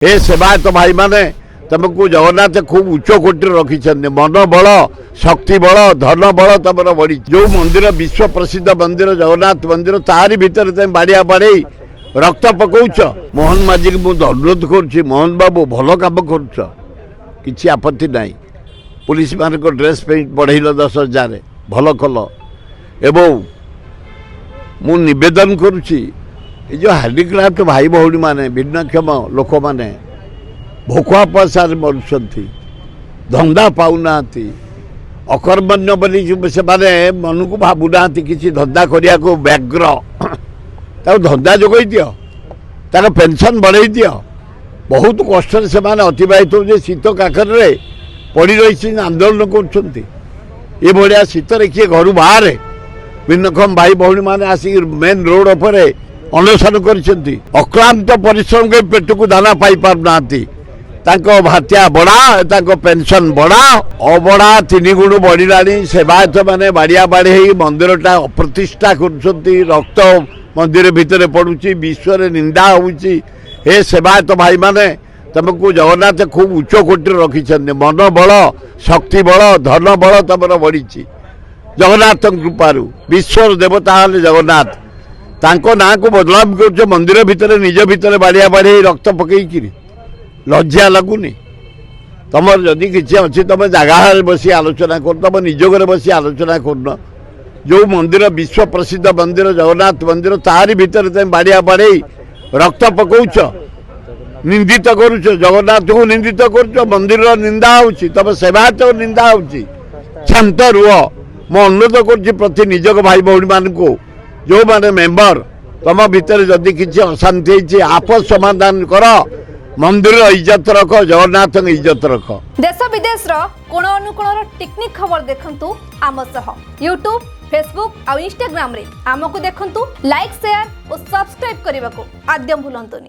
ए सेवायत भाई माने तुमको जगन्नाथ खूब उच्च कोटि रखी मन बल शक्ति बल धन बल तुम बढ़ी जो मंदिर विश्व प्रसिद्ध मंदिर जगन्नाथ मंदिर तारी भितर तुम बाड़िया बाड़े रक्त पकाउच मोहन माझी को अनुरोध करुच्ची मोहन बाबू भल कम कर आपत्ति ना पुलिस मान ड्रेस पेंट बढ़ेल 10,000 भल कल एवं मु निवेदन करुच्ची जो हैंडीक्राफ्ट भाई भौणी माने भिन्नक्षम लोक माने भोकुआ पैसा मरुंट धंदा पाऊना अकर्मण्य बोली से माने मन को भावुना किसी धंदा करने को व्याघ्र धंदा जोगई दि तार पेंशन बढ़ई दि बहुत कष्ट से माने अतिबाहित हो शीत काकर पड़ रही आंदोलन कर शीत किए घर बाहर भिन्नक्षम भाई भौणी माने आसिक मेन रोड पर अनशन कर अक्लांत परिश्रम के पेट को दाना पाई पारना भातिया बढ़ा पेंशन बढ़ा अबड़ा 3 गुण बढ़ला सेवायत माने बाड़िया बाड़ी मंदिरटा अप्रतिष्ठा कर रक्त मंदिर भितर पड़ुची विश्व निंदा होउची हे सेवायत भाई माने तुमको जगन्नाथ खूब उच्च कोटि रखी मन बल शक्ति बल धन बल तुम बढ़ी जगन्नाथ कृपारू विश्व देवता जगन्नाथ तांको ना को बदलाव कर मंदिर भितर निज भितर बाड़िया बाड़ी रक्त पकईकि लज्जा लगुनि तुम जदि किसी अच्छी तुम जगह बस आलोचना कर तुम निज घर बस आलोचना कर जो मंदिर विश्व प्रसिद्ध मंदिर जगन्नाथ मंदिर तारी भितर तुम बाड़िया बाड़ी रक्त पकाउच निंदित करुच जगन्नाथ को निंदित कर मंदिर निंदा होची तुम सेवायत निंदा होची शांत रुह मो अनुरोध कर प्रति निजक भाई भौणी मान को जो माने मेंबर तुम भितर जदि किसी अशांति आपस समाधान कर मंदिर इज्जत रख जगन्नाथ इज्जत रख देश विदेश कोण अनुकोण टेक्निक खबर देखंतु आम सह यूट्यूब फेसबुक और इंस्टाग्राम रे आमको देखंतु लाइक शेयर और सब्सक्राइब करने को आद्यम भूलंतुनी।